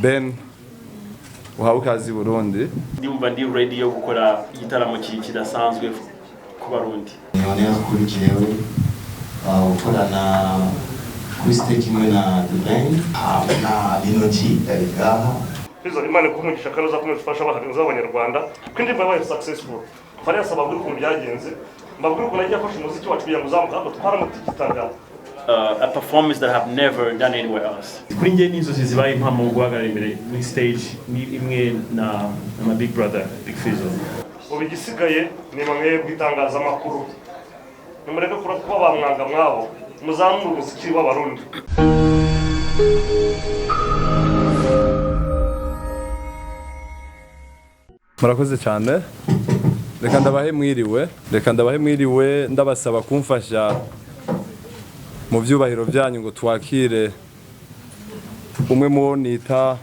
Ben uhawe ikaze Burundi. Ndumva ndi ready yo gukora igitaramo kidasanzwe ku Barundi. None akurikiyewe ukorana kuri stage imwe na The Band na Linoji Erigaha. Fizzo Imana kumugisha karoza kumufasha abahanzi b'Abanyarwanda kwindi babaye successful. Fari asaba buri kuntu byagenze. Mbabwira ko nagiye afasha umuziki wacu kugira ngo uzamuka twaramutigitanga. A performance that I have never done anywhere else. Kuri nge nizo zibaye impamo guhagarara imbere muri stage ni imwe na my big brother Big Fizzo. Ubigisigaye ni bamwe bwitangaza makuru. Numureke kuba bamwanga mwabo muzamura umuziki w'Abarundi. Murakoze cyane. Reka ndabahe mwiriwe ndabasaba kumfasha mu byubahiro byanyu ngo twakire umwe mu nita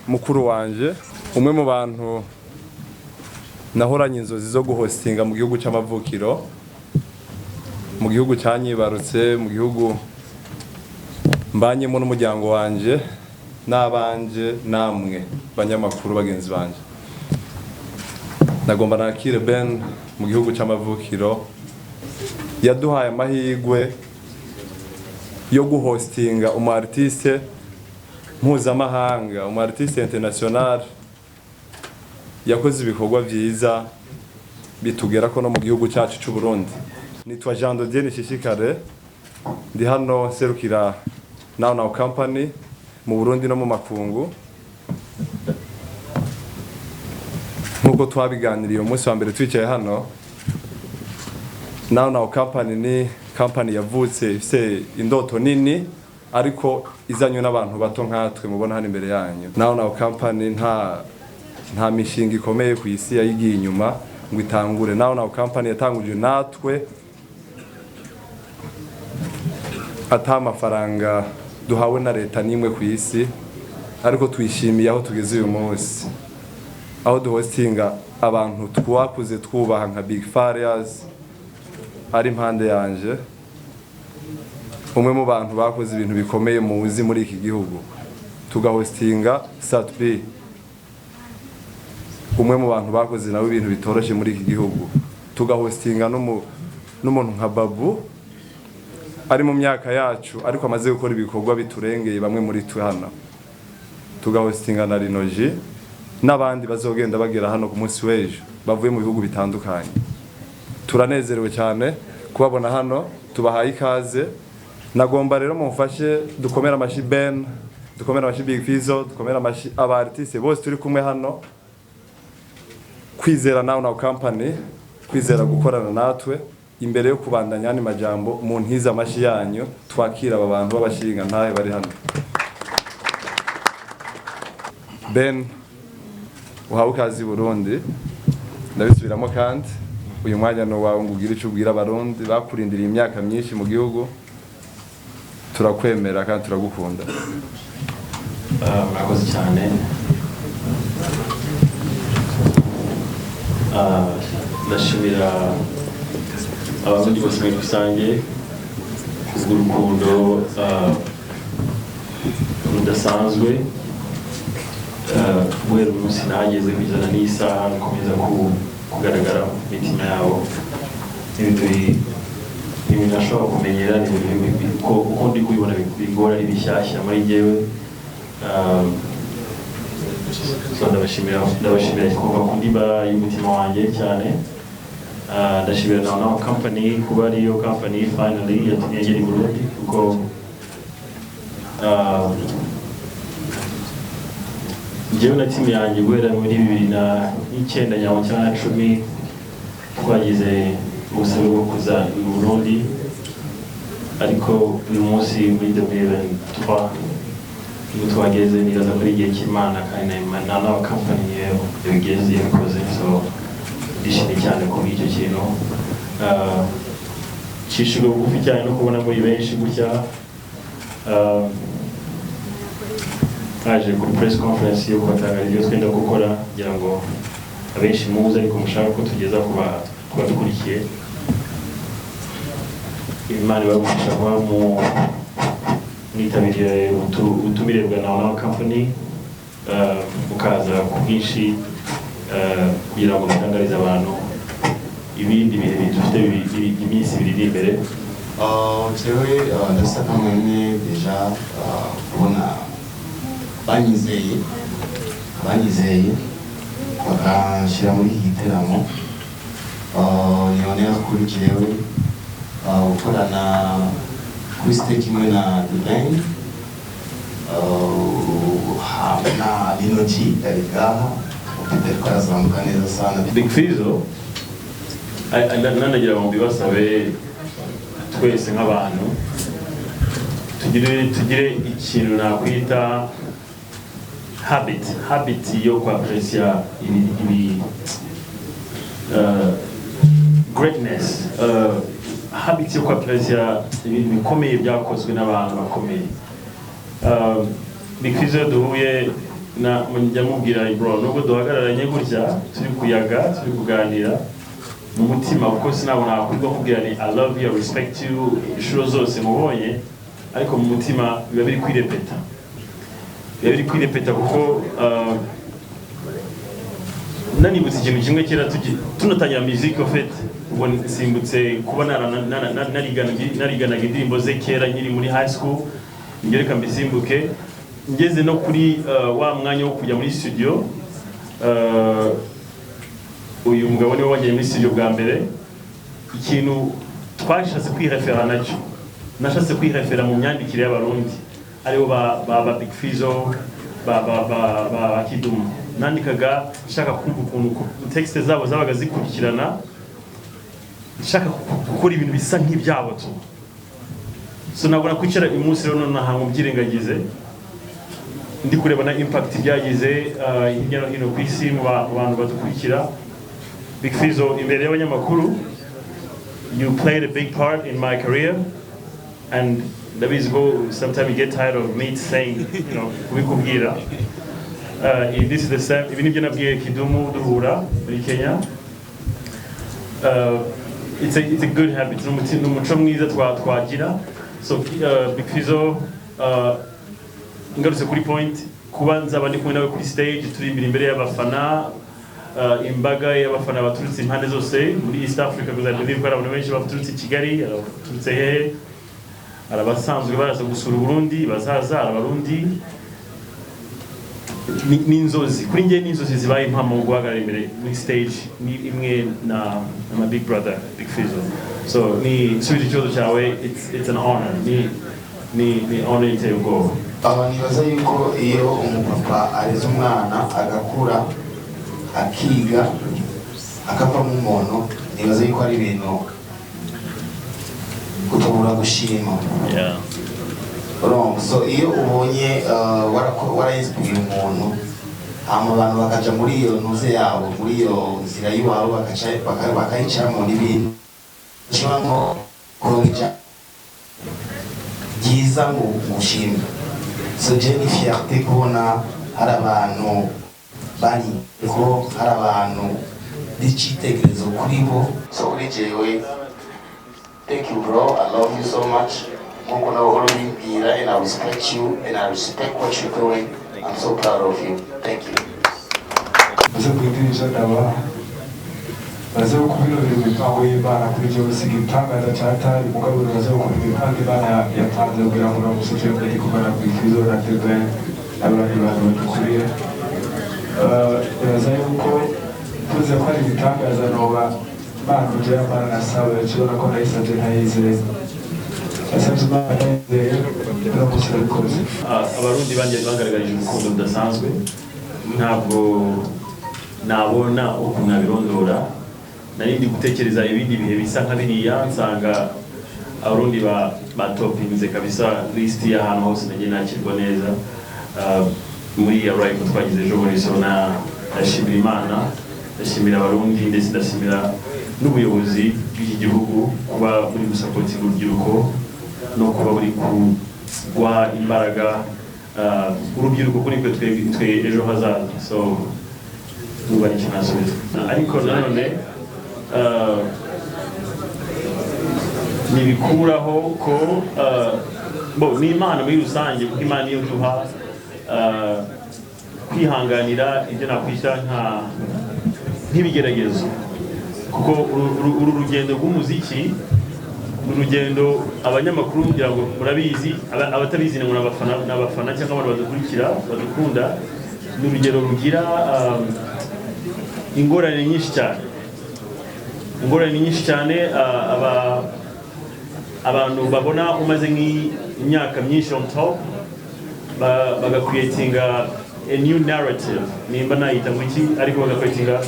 mukuru wanje, umwe mu bantu nahoranye inzozi zo guhostinga mu gihugu cy'amavukiro, mu gihugu cyanyibarutse, mu gihugu mbanyemo n'umuryango wanje n'abanje namwe banyamakuru bagenzi banje. Nagomba nakire Ben mu gihugu cy'amavukiro yaduhaye amahirwe yo guhostinga artiste mpuzamahanga, artiste international yakoze ibikorwa byiza bitugera ko no mu gihugu cyacu cy'u Burundi. Nitwa Jean de Dieu Nishishikare, ndi hano serukira Now Company mu Burundi no mu makungu. Nkuko twabiganiriye umunsi wa mbere twicaye hano, Now Company ni company yavutse ifite indoto nini ariko izanywe n'abantu bato nkatwe mubona hano imbere yanyu. Now Company nta mishinga ikomeye ku isi yayigiye inyuma ngo itangure. Now Company yatanguje natwe ata amafaranga duhawe na leta nimwe ku isi, ariko twishimiye aho tugeze uyu munsi, aho duhostinga abantu twakuze twubaha nka Big Farias ari impande yanje, umwe mu bantu bakoze ibintu bikomeye muzi muri iki gihugu. Tugahostinga Satbi, umwe mu bantu bakoze nawe ibintu bitoroshye muri iki gihugu. Tugahostinga n'umuntu nka Babu ari mu myaka yacu ariko amaze gukora ibikorwa biturengeye bamwe muri twe hano. Tugahostinga na Linoji n'abandi bazogenda bagera hano ku munsi w'ejo bavuye mu bihugu bitandukanye. Turanezerewe cyane kubabona hano, tubahaye ikaze. Nagomba rero mumfashe dukomera amashi Ben, dukomera amashi Big Fizzo, dukomera amashi aba artiste bose turi kumwe hano, kwizera Now Company, kwizera gukorana natwe. Imbere yo kubandanya AMAJAMBO mu ntiza amashi yanyu twakira aba bantu b'abashinga ntahe bari hano. Ben uhawe ikaze Burundi, ndabisubiramo kandi uyu mwanya no wawe ngugira icyo ubwira Abarundi bakurindiriye imyaka myinshi mu gihugu. Turakwemera kandi turagukunda. Murakoze cyane. Ndashimira abarundi bose muri rusange kubw'urukundo rudasanzwe. Guhera umunsi nageze kugeza n'isaha nkomeza kugaragara mu mitima yabo. Ibintu nashobora kumenyera ni uko ndi kubibona bigora ibishyashya muri njyewe. Ndabashimira kuva ku ndiba y'umutima wanjye cyane. Ndashimira Now Company kuba ariyo company finally yatumye ngera i Burundi, kuko njyewe na timu yanjye guhera muri 2009 cyangwa 2010 twagize ubusabe bwo kuza i Burundi, ariko uyu munsi muri 2023 niyo twageze. Niraza muri igihe cy'Imana kandi na Now Company yabigeze yabikoze, so ndishimye cyane kuri icyo kintu. Cyishimiye bugufi cyane no kubona muri benshi gutya. Aje kuri press conference yo kwatangariza ibyo twenda gukora, kugira ngo abenshi muze ariko mushaka ko tugeza kuba dukurikiye. Imana ibagufasha kuba mwitabiriye ubutumire bwa Now Company. mukaza ku bwinshi kugira ngo mutangarize abantu ibindi bihe dufite iminsi ibiri imbere. Jewe ndasa kamwe deja kubona banyizeye bakanshyira muri iki giteramo nibonera kuri jewe gukorana kuri stage imwe na The Band na Linoji ari ngaha ufite twarazamuka neza sana. Big Fizzo nanagira ngo mbibasabe twese nk'abantu tugire ikintu nakwita habit yo kwapreciate greatness, habit yo kwapreciate ibintu bikomeye byakozwe n'abantu bakomeye. Big Fizzo duhuye na njya mubwira bro, nubwo duhagararanye gutya turi kuyaga turi kuganira mu mutima, kuko sinabona kurwa mubwira ni I love you, I respect you inshuro zose mubonye, ariko mu mutima biba biri kwirepeta kuko nanibutse ikintu kimwe kera tunatangira music en fait, ubwo nsimbutse kuba nariganaga indirimbo ze kera nkiri muri high school, ngereka mbisimbuke ngeze no kuri wa mwanya wo kujya muri studio. Uyu mugabo niwe wagiye muri studio bwa mbere, ikintu twashatse kwirefera nacyo, nashatse kwirefera mu myandikire y'abarundi aribo ba Big Fizzo ba Kidumu. Nandikaga nshaka kumva ukuntu texte zabo zabaga zikurikirana, nshaka gukora ibintu bisa nk'ibyabo tu. So nabona kwicara umunsi rero nahango mbyirengagize, ndi kureba na impact byagize hirya no hino ku isi mu bantu badukurikira. Big Fizzo, imbere y'abanyamakuru, you played a big part in my career, and that is go. Sometimes you get tired of me saying, you know, kubikubwira. This is the same. Even if you nabwiye Kidumu duhura muri Kenya, it's a good habit. N'umuco mwiza twagira. So Big Fizzo, ngarutse kuri point, kuba nzaba ndi kumwe nawe kuri stage turi imbere y'abafana, imbaga y'abafana baturutse impande zose muri East Africa, because I believe ko abantu benshi baturutse Kigali, baturutse hehe, arabasanzwe baraza gusura Burundi, bazaza abarundi. N'inzozi kuri ngiye, n'inzozi zibaye impamo guhagarara imbere muri stage ni imwe na my big brother Big Fizzo. So ni subiza ikibazo cyawe, it's an honor, ni honor iteye ubwoba. Nibaza yuko iyo umupapa areze umwana agakura akiga akavamo umuntu, nibaza yuko ari ibintu utobora gushima. So iyo ubonye warainspire umuntu, abantu bakaja muri iyo ntuze yabo, muri iyo nzira y'iwabo bakayicamo n'ibintu kibango kuronja byiza ngo mushimwe. So je ni fierté kubona hari abantu bari ko hari abantu b'icitegererezo kuri bo. So kuri jewe, thank you bro, I love you so much. And I respect you, and I respect what you're doing. I'm so proud of you. Thank you. Abarundi bangaragaje urukundo rudasanzwe, ntabwo nabona uko nabirondora. Narindi gutekereza ibindi bihe bisa nka biriya, nsanga abarundi batopinze kabisa list y'ahantu hose nagiye nakirwa neza. Muri arrive twagize ejo muri sona, ndashimira Imana, ndashimira abarundi, ndetse ndashimira n'ubuyobozi bw'iki gihugu kuba buri gusapotinga urubyiruko no kuba buri guha imbaraga urubyiruko kuri twe ejo hazaza. So nuba ni kinasubiza, ariko nanone nibikuraho ko ni Imana muri rusange, kuko Imana iyo duha kwihanganira ibyo nakwita nk'ibigeragezo, kuko uru rugendo rw'umuziki urugendo abanyamakuru kugira ngo murabizi, abatabizi ngo n'abafana cyangwa abantu badukurikira badukunda, ni urugendo rugira ingorane nyinshi cyane, abantu babona umaze nk'imyaka myinshi on top bagakreatinga a new narrative, nimba nayita ngo iki, ariko bagakreatinga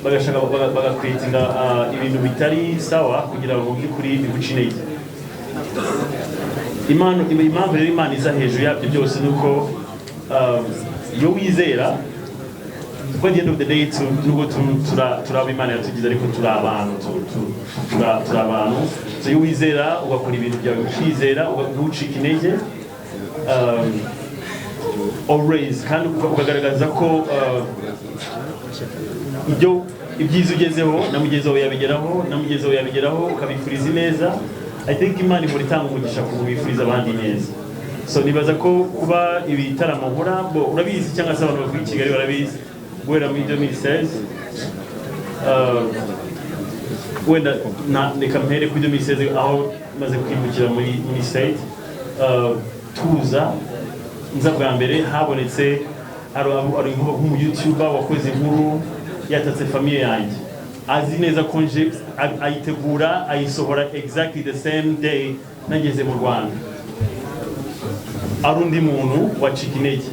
bagashaka bagakreatinga ibintu bitari sawa kugira ngo by'ukuri biguce intege. Impamvu rero Imana iza hejuru yabyo byose nuko iyo wizera, at the end of the day nubwo turaba Imana yatugize ariko turi abantu, so iyo wizera ugakora ibintu byawe ukizera ntucike intege, always, kandi ukagaragaza ko ibyiza ugezeho na mugenzi wawe yabigeraho ukabifuriza neza. I think Imana ihora itanga umugisha ku bifuriza abandi neza. So nibaza ko kuba ibitaramo nkora urabizi, cyangwa se abantu bakuri Kigali barabizi, guhera muri 2016 wenda reka mpere kuri 2016 aho maze kwimukira muri state, tuza nza bwa mbere habonetse ari nk'umu YouTuber wakoze inkuru yatatse famille yanjye, azi neza ko nje ayitegura ayisohora exactly the same day nageze mu Rwanda. Ari undi muntu wacika intege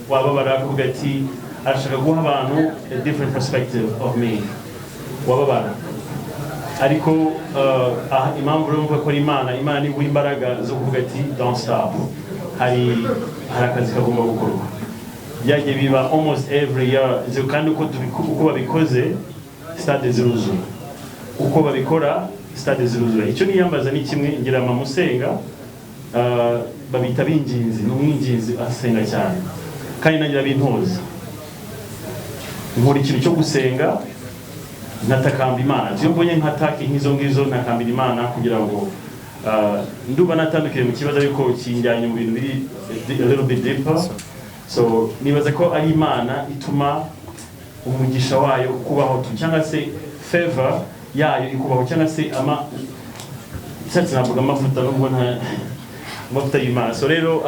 wababara kuvuga ati arashaka guha abantu a different perspective of me, wababara ariko impamvu rero mvuga ko Imana ni imbaraga zo kuvuga ati don't stop, hari akazi kagomba gukorwa. Byagiye biba almost every year, kandi uko babikoze stade ziruzuye, uko babikora stade ziruzuye. Icyo niyambaza ni kimwe, ngira Musenga babita binginzi, n'umwinginzi asenga cyane, kandi nagira bintoza nkora ikintu cyo gusenga, natakamba Imana. Iyo mbonye nkataka nk'izo ngizo nakambira Imana kugira ngo nduba natandukire mu kibazo ariko kinjyanye mu bintu biri a little bit deeper. So nibaza ko ari Imana ituma umugisha wayo kubaho, cyangwa se favor yayo ikubaho, cyangwa se cyatsi navuga amavuta nubwo amavuta y'Imana. So rero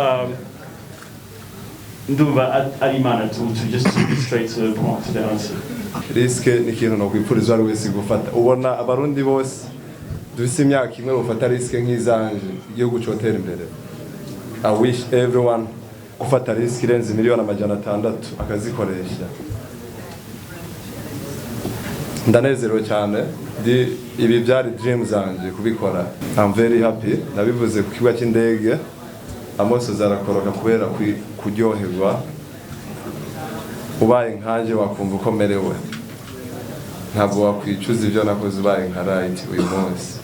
nduba ari Imana to just be straight to the point, to the answer. Riske ni ikintu nokwifuriza ari wese gufata. Ubona abarundi bose dufise imyaka imwe bafata riske nk'izanje, igihugu cyotera imbere. I wish everyone gufata riske irenze $600,000 akazikoresha. Ndanezerewe cyane, ibi byari dreams zanje kubikora. I'm very happy. Nabivuze ku kibuga cy'indege, amoso zarakoroka kubera kuryoherwa. Ubaye nkanje wakumva ukomerewe, ntabwo wakwicuza ibyo nakoze ubaye nka right uyu munsi.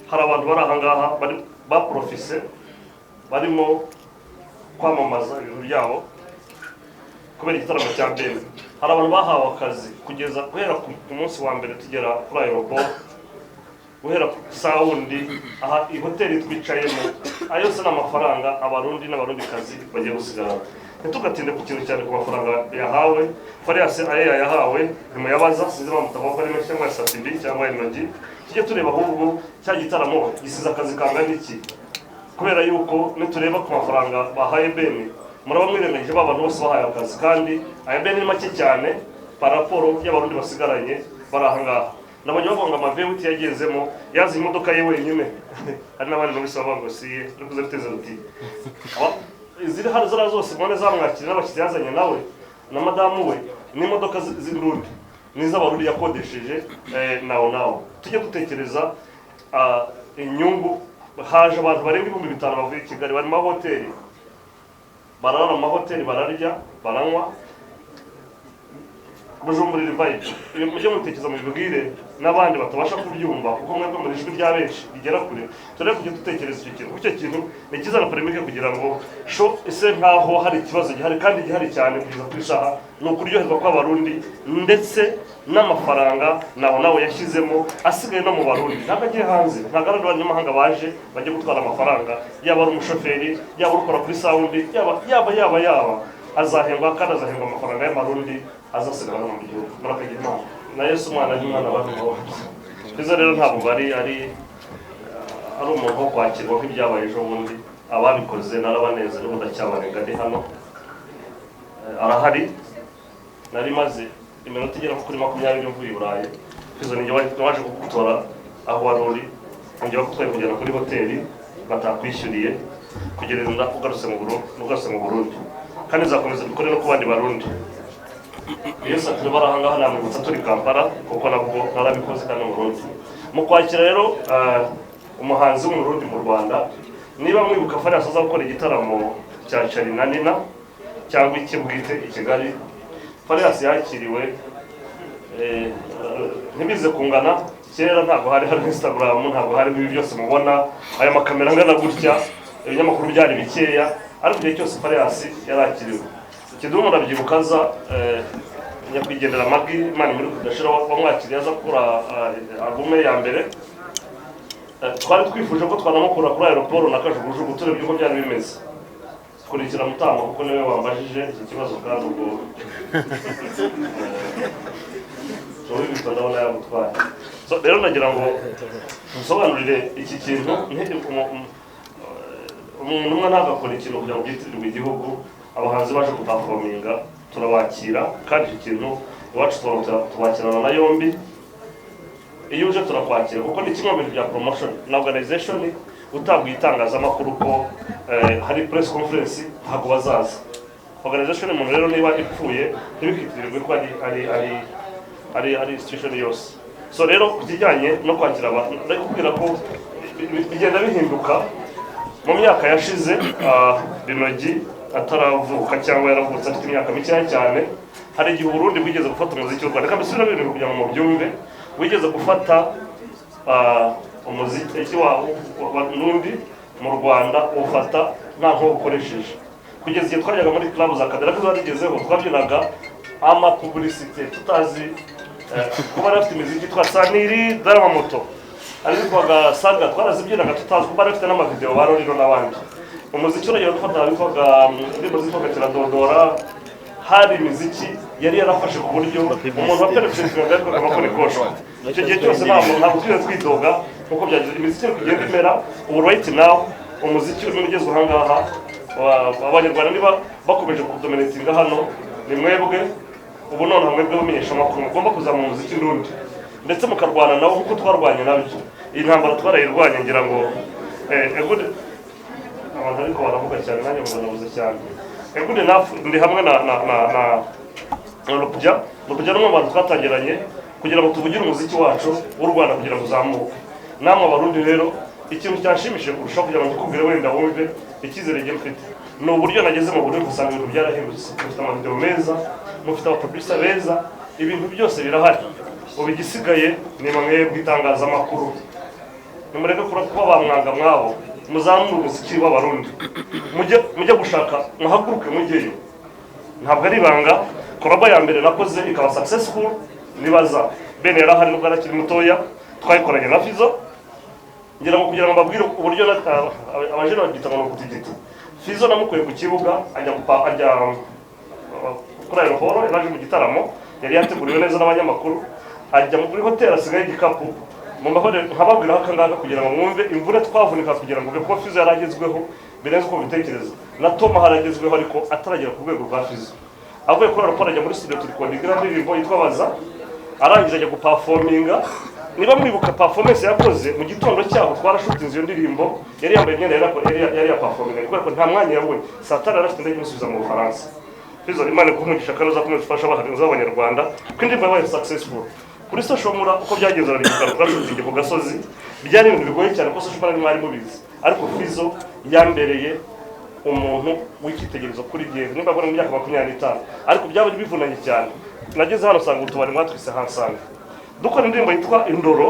Hari abantu bari ahangaha ba profise barimo kwamamaza ibintu byabo kubera igitaramo cya Imbere. Hari abantu bahawe akazi kugeza guhera ku munsi wa mbere tugera kuri aeroport, guhera saa wundi aha i hoteli twicayemo, ayo se n'amafaranga abarundi n'abarundikazi bagiye gusigara. Ntugatinde ku kintu cyane ku mafaranga yahawe, Farias yahawe ntimuyabaza, sinzi bamutava ko ari menshi cyangwa Satibi cyangwa Inogi. Tujye tureba ahubwo cya gitaramo gisize akazi kangana iki, kubera yuko nitureba ku mafaranga bahaye Beni muraba mwirengagije abantu bose bahaye akazi, kandi aya Beni ni make cyane par rapport y'abarundi basigaranye barahangaha. Nabonye bavuga amavewiti yagezemo yazi imodoka ye wenyine hari n'abandi babisaba ngo siye ariko ziteze ruti iziri hari zara zose mbone zamwakira n'abakiriya yazanye nawe na madamu we n'imodoka z'Irundi n'iz'abarundi yakodesheje nawo. Tujye dutekereza inyungu. Haje abantu barenga 5,000 bavuye Kigali, bari mu mahoteli, barara mu mahoteli, bararya baranywa. Bujumbura vibe iyo mujye mutekereza mu bibwire n'abandi batabasha kubyumva, kuko mwebwe muri ijwi rya benshi rigera kure. Tore kujye dutekereza icyo kintu ni kiza na polemique kugira ngo show ise nkaho hari ikibazo gihari, kandi gihari cyane kugeza kuri saha no kuryoherwa kw'abarundi, ndetse n'amafaranga nawe yashizemo asigaye no mu barundi. Ntabwo agiye hanze, ntabwo ari abanyamahanga baje bajye gutwara amafaranga, yaba ari umushoferi, yaba ukora kuri sound, yaba azahembwa kandi azahembwa amafaranga y'amarundi azasigara no mu gihugu murakagira imana na Yesu umwana n'umwana w'abantu Fizzo rero ntabwo ari umuntu wo kwakirwa nk'ibyabaye ejo bundi ababikoze narabaneze n'ubu ndacyabanenga ndi hano arahari nari maze iminota igera kuri 20 mvuye i Burayi Fizzo ninjye waje kugutora aho wari uri ninjye wakutwaye kugera kuri hoteli batakwishyuriye kugereza ugarutse mu Burundi kandi zakomeza bikore no ku bandi barundi Yesu ati barahangaha namwe gutsa turi Kampala kuko nabwo narabikoze kandi mu Burundi mu kwakira rero umuhanzi w'umurundi mu Rwanda niba mwibuka Farias aza gukora igitaramo cya Charly na Nina cyangwa ikibwite i Kigali Farias yakiriwe ntibize kungana kera ntabwo hari Instagram ntabwo hari ibi byose mubona aya makamera ngana gutya ibinyamakuru byari bikeya ariko igihe cyose Farias yarakiriwe kidumu murabyibukaza nyakwigendera Magi Imana muri kudashira wamwakiriye aza kura alubume ya mbere twari twifuje ko twanamukura kuri aeroport na Kajugujugu turebye uko byari bimeze kurikira Mutamba kuko niwe wambajije iki kibazo kandi ubwo Jowe bitondabona yamutwaye rero nagira ngo nsobanurire iki kintu umuntu umwe ntagakora ikintu kugira ngo byitirirwe igihugu abahanzi baje kuperforminga turabakira kandi iki kintu iwacu tubakirana na yombi iyo uje turakwakira kuko ni kimwe mu bintu bya promotion na organization utabwiye itangazamakuru ko hari press conference ntabwo bazaza organization umuntu rero niba ipfuye ntibikitirirwe ko ari institution yose so rero kijyanye no kwakira abantu ndari kubwira ko bigenda bihinduka mu myaka yashize Binogi ataravuka cyangwa yaravutse afite imyaka mikeya cyane hari igihe Burundi bwigeze gufata umuziki w'u Rwanda kandi bisubira ibintu kugira ngo mubyumve wigeze gufata umuziki wa nundi mu Rwanda ufata nta nko ukoresheje kugeza igihe twajyaga muri club za Kadera ko zarigezeho twabyinaga ama publicité tutazi kuba rafite imiziki twasaniri darama moto ariko saga twarazibyinaga tutazi kuba rafite n'amavideo baroriro n'abandi umuziki uragera dufata bitwaga muziki Kiradodora hari imiziki yari yarafashe ku buryo umuntu wa penetrating ariko amakoni kosho icyo gihe cyose ntabwo twidoga kuko byagize imiziki kugenda imera ubu right now umuziki urimo ugezwe ahangaha abanyarwanda niba bakomeje kudominatinga hano ni mwebwe ubu none mwebwe bamenyesha amakuru mugomba kuzamura umuziki n'undi ndetse mukarwana nawo kuko twarwanye nabyo iyi ntambara twarayirwanye ngira ngo abantu ariko baravuga cyane nanjye mbanabuze cyane egude ndi hamwe na Rupja n'umwe mu bantu twatangiranye kugira ngo tuvugire umuziki wacu w'u Rwanda kugira ngo uzamuke namwe abarundi rero ikintu cyanshimishije kurushaho kugira ngo nkubwire wenda wumve icyizere ngiye mfite ni uburyo nageze mu Burundi usanga ibintu byarahindutse mufite amavideo meza mufite abaproducer beza ibintu byose birahari ubu igisigaye ni mwebwe itangazamakuru nimureke kuba bamwanga mwabo muzamure umuziki w'abarundi mujye gushaka muhaguruke mujyeyo ntabwo ari ibanga koraba ya mbere nakoze ikaba successful nibaza bene yarahari nubwo arakiri mutoya twayikoranye na Fizzo ngira ngo kugira ngo mbabwire uburyo abajene bagita ngo kutigiti Fizzo namukuye ku kibuga ajya kuri aeroport yaraje mu gitaramo yari yateguriwe neza n'abanyamakuru ajya muri hotel asigaye igikapu mu mahore nkababwira hakangaka kugira ngo mwumve imvune twavunika kugira ngo ko Fizzo yaragezweho birenze uko bitekereza na Toma haragezweho ariko ataragera ku rwego rwa Fizzo avuye kuri aeroport ajya muri studio turikondingira indirimbo yitwa Baza arangije ajya guperforminga niba mwibuka performance yakoze mu gitondo cyaho twarashutinze iyo ndirimbo yari yambaye imyenda yari performinga ariko nta mwanya yabonye satara arafite ndege musubiza mu Bufaransa Fizzo Imana kumugisha kandi uzakomeza gufasha abahanzi b'abanyarwanda ko indirimbo yabaye successful kuri social media uko byagenze arabikora twashutinze ku gasozi byari ibintu bigoye cyane ko social media mwari mubizi ariko Fizzo yambereye umuntu w'ikitegerezo kuri gihe nimba bari mu myaka 25 ariko byaba bivunanye cyane nageze hano sanga utubari mwatwise hansanga dukora indirimbo yitwa Indoro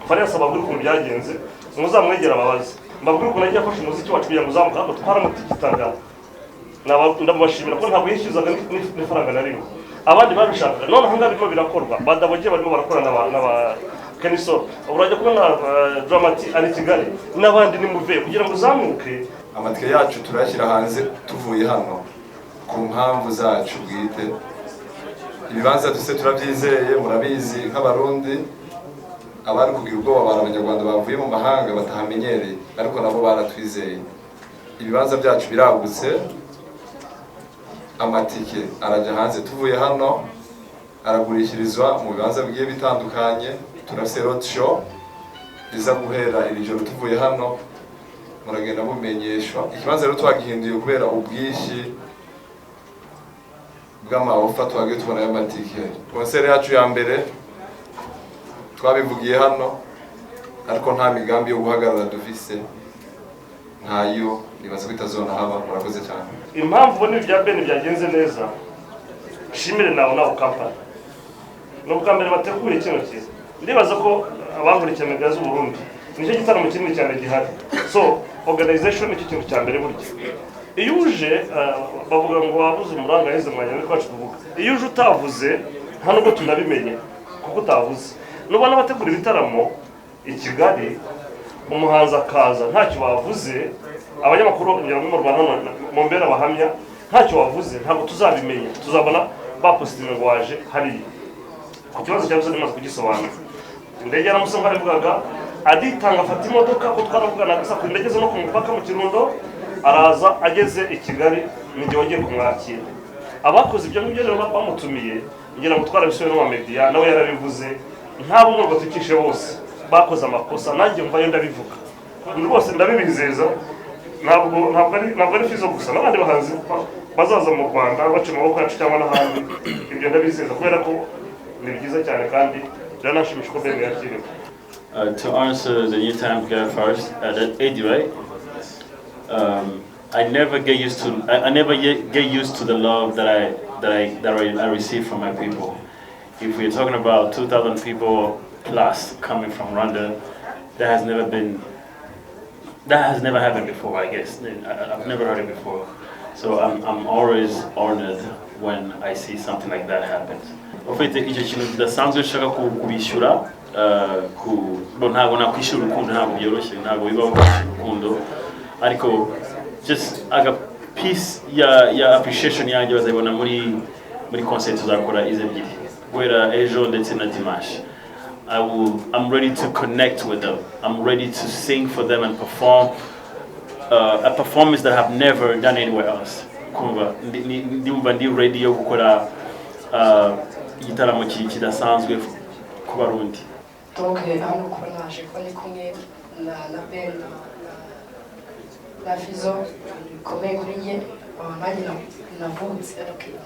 Farias ababwira ukuntu byagenze muzamwegera ababazi mbabwira ukuntu agiye afasha umuziki wacu kugira ngo uzamuka ariko twaramutigitaga ndabashimira ko ntabwo yishyuzaga n'ifaranga na rimwe abandi babishaka none hanga birimo birakorwa badabogiye barimo barakora n'aba Keniso urajya kubona Dramati ari Kigali n'abandi ni muve kugira ngo uzamuke amatike yacu turashyira hanze tuvuye hano ku mpamvu zacu bwite. Ibibanza duse turabyizeye, murabizi nk'abarundi abari kugira ubwoba bari abanyarwanda bavuye mu mahanga batahamenyereye, ariko nabo baratwizeye. Ibibanza byacu biragutse, amatike araja hanze tuvuye hano aragurishirizwa mu bibanza bigiye bitandukanye. Turafise road show iza guhera iri joro tuvuye hano, muragenda mumenyeshwa. Ikibanza rero twagihinduye kubera ubwishi bw'amaofa twagiye tubona y'amatike. Konsere yacu ya mbere twabivugiye hano, ariko nta migambi yo guhagarara dufise ntayo, nibaza ko itazona haba. Murakoze cyane. Impamvu ubona ibya bene byagenze neza, shimire nawe company n'ubwa mbere bateguye kino cyiza. Ndibaza ko abangurikiye media z'u Burundi nicyo gitaramo kinini cyane gihari. So organization nicyo kintu cya mbere buryo. Iyo uje bavuga ngo wabuze umuranga yeze mwanya ariko wacu kuvuga. Iyo uje utavuze nta nubwo tunabimenye kuko utavuze. Nubona bategura ibitaramo i Kigali, umuhanzi akaza ntacyo wavuze, abanyamakuru ngira mu Rwanda mu Mbere abahamya ntacyo wavuze, ntabwo tuzabimenya. Tuzabona bapostinga ngo waje hari ku kibazo cyabuze nimaze kugisobanura. Indege yaramusanga arivugaga aditanga afata imodoka ko twaravugana gusa ku ndege zo no ku mupaka mu Kirundo, araza ageze i Kigali n'igihe wagiye kumwakira. Abakoze ibyo ngibyo rero bamutumiye ngira ngo twarabishoye no mu media, nawe yarabivuze. Ntabwo ngo tukishe bose bakoze amakosa, nanjye mvayo ndabivuga rwose, ndabibizeza. Ntabwo ari Fizzo gusa, n'abandi bahanzi bazaza mu Rwanda baca amaboko yacu cyangwa n'ahandi, ibyo ndabizeza kubera ko ni byiza cyane kandi biranashimisha ko bene yakiriwe. To answer the new time guy first, anyway, I never get used to the love that I receive from my people. If we're talking about 2,000 people plus coming from Rwanda, that has never happened before. I guess I've never heard it before. So I'm always honored when I see something like that happen. En fait, icyo kintu kidasanzwe nshaka kubishyura ntabwo nakwishyura urukundo, ntabwo byoroshye, ntabwo bibaho urukundo, ariko just aga piece ya appreciation yanjye bazayibona muri concert tuzakora ize ebyiri guhera ejo ndetse na dimanche. I'm ready to connect with them. I'm ready to sing for them and perform a performance that I've never done anywhere else. Ndumva ndi ready yo gukora igitaramo kidasanzwe ku Barundi. Donc hano ko naje ko ni kumwe na Ben na Fizzo bikomeye kuri njye, nanjye navutse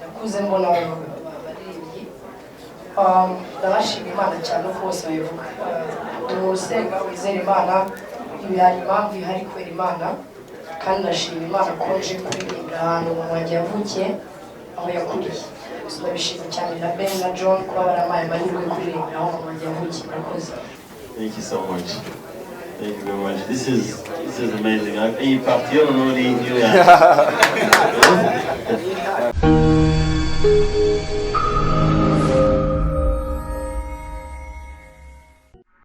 nakuze mbona abaririmbyi. Ndabashima Imana cyane uko bose babivuga. Dusenga wizera Imana, ibihari impamvu ihari kubera Imana, kandi ndashima Imana ko nje kuririmbira ahantu umuntu wanjye yavukiye aho yakuriye. Ndabishima cyane na Ben na John kuba baramaye amahirwe yo kuririmbira aho umuntu wanjye yavukiye. Murakoze. Thank you so much. Thank you very much. This is amazing. Hey, party on New York.